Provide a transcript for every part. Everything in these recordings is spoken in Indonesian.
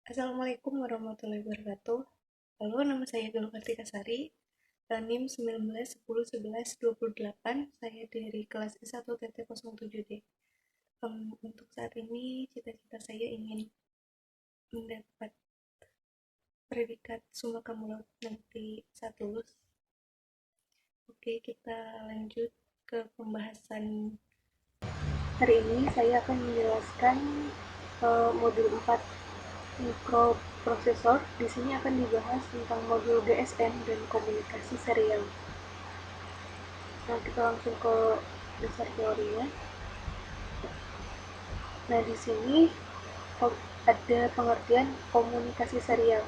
Assalamualaikum warahmatullahi wabarakatuh. Halo, nama saya Galuh Kartika Sari, NIM 19 10 11 28. Saya dari kelas S1 TT07D. Untuk saat ini, cita-cita saya ingin mendapat predikat summa cum laude nanti saat lulus. Oke, kita lanjut ke pembahasan. Hari ini saya akan menjelaskan modul 4 mikroprosesor. Di sini akan dibahas tentang modul GSM dan komunikasi serial. Nah, kita langsung ke dasar teorinya. Nah, di sini ada pengertian komunikasi serial.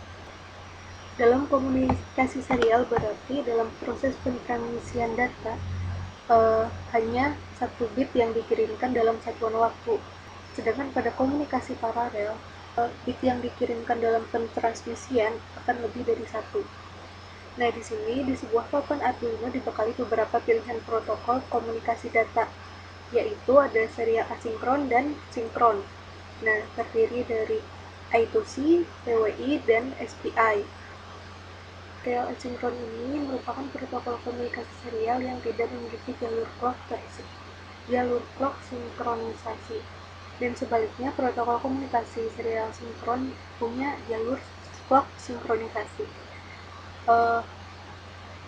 Dalam komunikasi serial berarti dalam proses pentransmisian data hanya satu bit yang dikirimkan dalam satuan waktu. Sedangkan pada komunikasi paralel, bit yang dikirimkan dalam pentransmisian akan lebih dari satu. Nah, di sini di sebuah papan Arduino dibekali beberapa pilihan protokol komunikasi data, yaitu ada serial asinkron dan sinkron. Nah, terdiri dari I2C, PWI, dan SPI. Serial asinkron ini merupakan protokol komunikasi serial yang tidak memiliki jalur clock sinkronisasi. Dan sebaliknya, protokol komunikasi serial sinkron punya jalur clock sinkronisasi.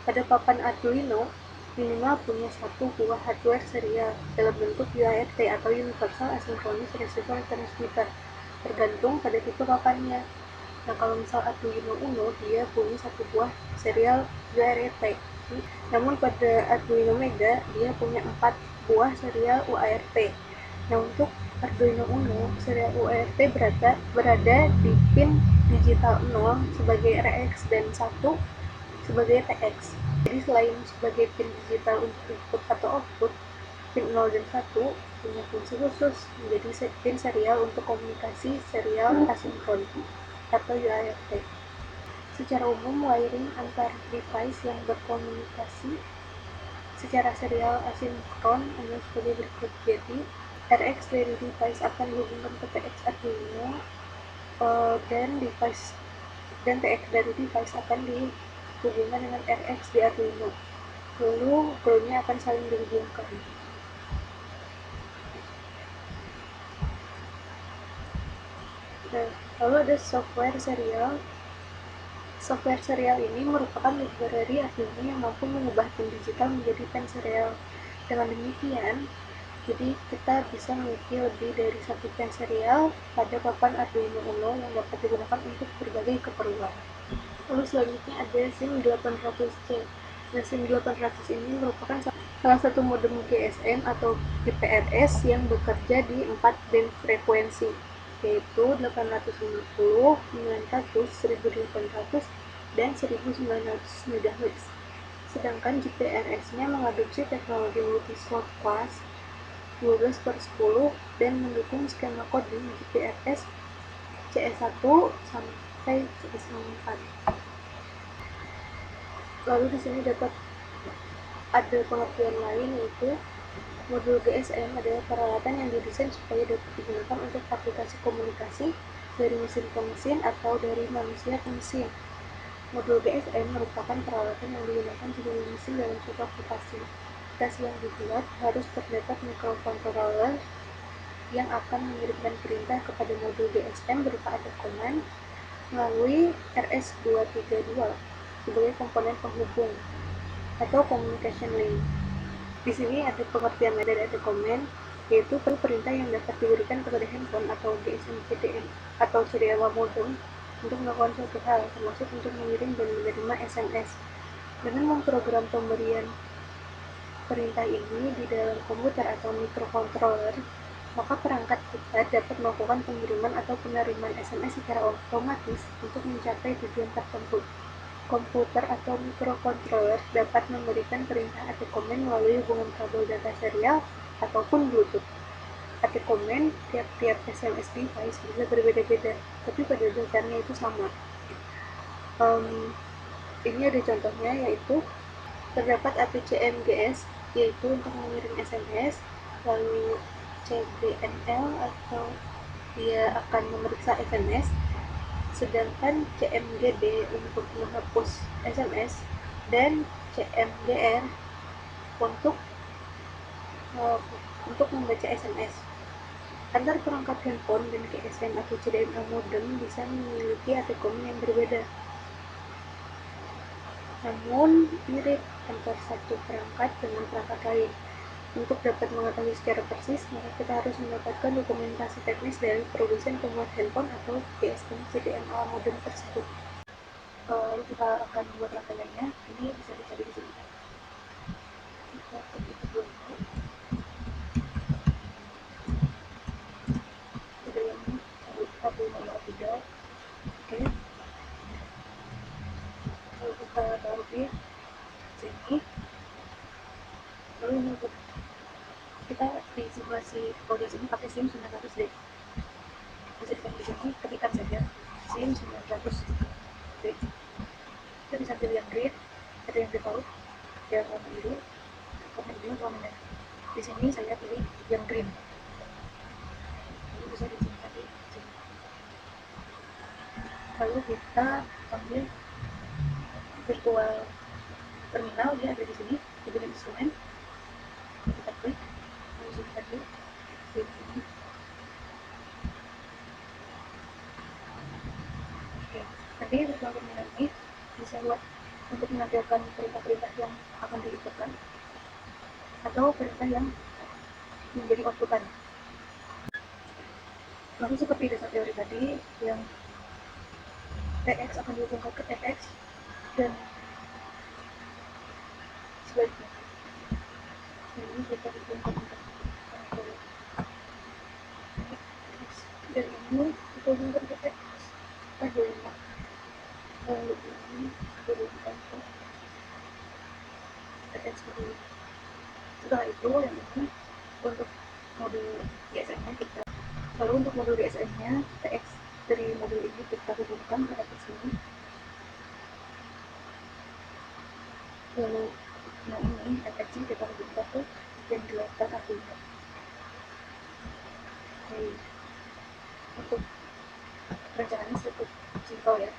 Pada papan Arduino, minimal punya satu buah hardware serial dalam bentuk UART atau Universal Asynchronous Receiver Transmitter, tergantung pada tipe papannya. Nah, kalau misal Arduino Uno, dia punya satu buah serial UART. Namun pada Arduino Mega, dia punya 4 buah serial UART. Nah, untuk Arduino Uno, serial UART berada di pin digital 0 sebagai RX dan 1 sebagai TX. Jadi selain sebagai pin digital untuk input atau output, pin 0 dan 1 punya fungsi khusus menjadi pin serial untuk komunikasi serial asinkron atau UART. Secara umum, wiring antar device yang berkomunikasi secara serial asinkron hanya sebagai berikut. Jadi, RX dari device akan dihubungkan ke TX Arduino dan TX dari device akan dihubungkan dengan RX di Arduino. Lalu ground-nya akan saling dihubungkan. Nah, lalu ada software serial. Software serial ini merupakan library Arduino yang mampu mengubah pin digital menjadi pin serial. Dengan demikian, jadi kita bisa memiliki lebih dari satu pin serial pada papan Arduino Uno yang dapat digunakan untuk berbagai keperluan. Lalu selanjutnya ada SIM800C. Nah, SIM800 ini merupakan salah satu modem GSM atau GPRS yang bekerja di 4 band frekuensi, yaitu 850, 900, 1800, dan 1900 MHz. Sedangkan GPRS-nya mengadopsi teknologi multi-slot class 12/10 dan mendukung skema coding GPRS CS1 sampai CS4. Lalu di sini dapat ada pengertian lain, yaitu modul GSM adalah peralatan yang didesain supaya dapat digunakan untuk aplikasi komunikasi dari mesin ke mesin atau dari manusia ke mesin. Modul GSM merupakan peralatan yang digunakan sebagai mesin dalam suatu aplikasi. Aplikasi yang dibuat harus terdapat microcontroller yang akan mengirimkan perintah kepada modul GSM berupa ada command melalui RS-232 sebagai komponen penghubung atau communication link. Di sini ada pengertian dari ada command, yaitu perintah yang dapat diberikan kepada handphone atau GSM CDM atau serial modem untuk melakukan suatu hal, termasuk untuk mengirim dan menerima SMS. Dengan memprogram pemberian perintah ini di dalam komputer atau microcontroller, maka perangkat kita dapat melakukan pengiriman atau penerimaan SMS secara otomatis untuk mencapai tujuan tertentu. Komputer atau microcontroller dapat memberikan perintah atau komen melalui hubungan kabel data serial ataupun Bluetooth. Atau komen tiap-tiap SMS device bisa berbeda-beda, tapi pada dasarnya itu sama. Ini ada contohnya, yaitu terdapat APCMGS, yaitu untuk mengirim SMS, lalu CBNL atau dia akan memeriksa SMS, sedangkan CMGB untuk menghapus SMS dan CMGR untuk membaca SMS. Antar perangkat handphone dan GSM atau CDMA modem bisa memiliki arti komen yang berbeda, namun mirip antar satu perangkat dengan perangkat lain. Untuk dapat mengetahui secara persis, maka kita harus mendapatkan dokumentasi teknis dari produsen pembuat handphone atau GSM CDMA modem tersebut. Lalu kita akan buat rangkaiannya. Ini bisa dicari di sini. Kita ketik dulu. CDMA kita punya 3. Oke. Lalu kita taruh di sini. Lalu untuk kita di simulasi kode ini pakai SIM 900D. Bisa dipilih di sini, ketikkan saja SIM 900D. Kita bisa pilih yang green, ada yang default, yang warna biru, warna biru, warna merah. Di sini saya pilih yang green. Lalu bisa disimpan di sini. Lalu kita ambil virtual terminal, dia ada di sini, di bagian instrumen. Kita klik, lalu simpan di sini. Oke, nanti virtual terminal ini bisa buat untuk menampilkan perintah-perintah yang akan diinputkan atau perintah yang menjadi outputan. Lalu seperti dasar teori tadi, yang TX akan dihubungkan ke FX dan sebaliknya. Ini kita hubungkan ke FX dan ini kita hubungkan ke FX. Lalu ini dihubungkan ke FX dulu. Setelah itu yang ini untuk modul GSM-nya kita. Lalu untuk modul GSM-nya TX dari modul ini kita hubungkan ke FX ini. Lalu yang ini FX-nya kita hubungkan ke ventilator apinya. Untuk perencanaannya cukup simpel ya.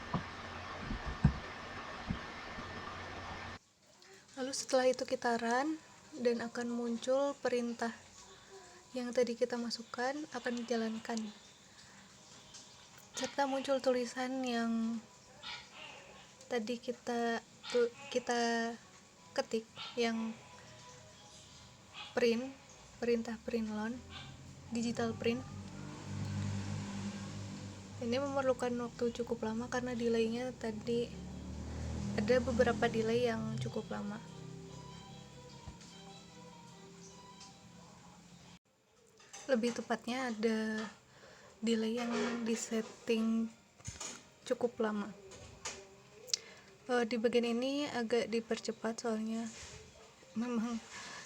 Lalu setelah itu kita run dan akan muncul perintah yang tadi kita masukkan akan dijalankan, serta muncul tulisan yang tadi kita ketik, yang perintah print loan, digital print. Ini memerlukan waktu cukup lama karena delaynya tadi ada beberapa delay yang cukup lama. Lebih tepatnya ada delay yang disetting cukup lama. Di bagian ini agak dipercepat soalnya memang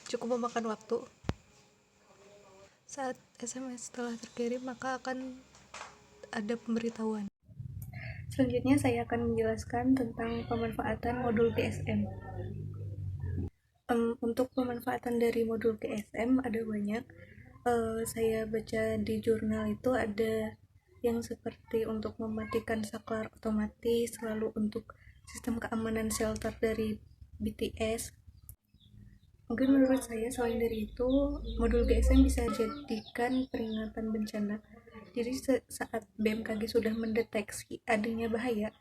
cukup memakan waktu. Saat SMS telah terkirim maka akan ada pemberitahuan. Selanjutnya saya akan menjelaskan tentang pemanfaatan modul GSM. Untuk pemanfaatan dari modul GSM ada banyak. Saya baca di jurnal itu ada yang seperti untuk mematikan saklar otomatis, lalu untuk sistem keamanan shelter dari BTS. Mungkin menurut saya selain dari itu, modul GSM bisa jadikan peringatan bencana. Jadi saat BMKG sudah mendeteksi adanya bahaya,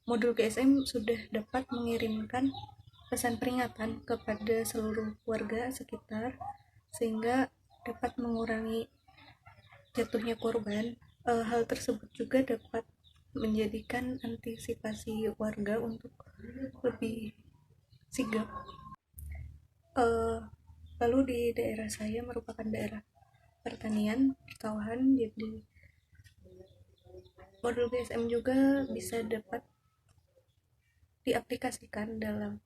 modul GSM sudah dapat mengirimkan pesan peringatan kepada seluruh warga sekitar sehingga dapat mengurangi jatuhnya korban. Hal tersebut juga dapat menjadikan antisipasi warga untuk lebih sigap. Lalu di daerah saya merupakan daerah pertanian, persawahan, jadi modul GSM juga bisa dapat diaplikasikan dalam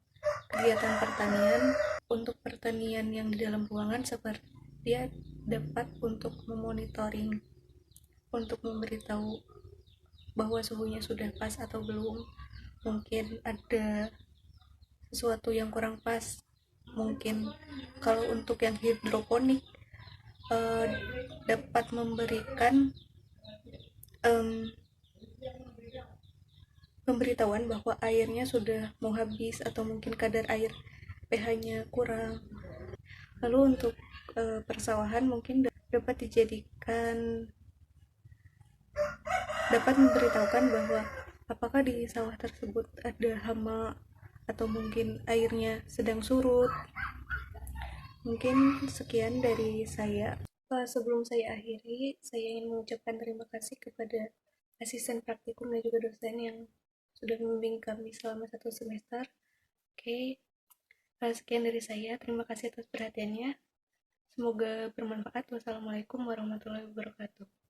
kegiatan pertanian. Untuk pertanian yang di dalam ruangan seperti dia dapat untuk memonitoring, untuk memberitahu bahwa suhunya sudah pas atau belum, mungkin ada sesuatu yang kurang pas. Mungkin kalau untuk yang hidroponik dapat memberikan pemberitahuan bahwa airnya sudah mau habis atau mungkin kadar air pH-nya kurang. Lalu untuk persawahan mungkin dapat memberitahukan bahwa apakah di sawah tersebut ada hama atau mungkin airnya sedang surut. Mungkin sekian dari saya. Sebelum saya akhiri, saya ingin mengucapkan terima kasih kepada asisten praktikum dan juga dosen yang sudah membimbing kami selama 1 semester. Oke, sekian dari saya. Terima kasih atas perhatiannya. Semoga bermanfaat. Wassalamualaikum warahmatullahi wabarakatuh.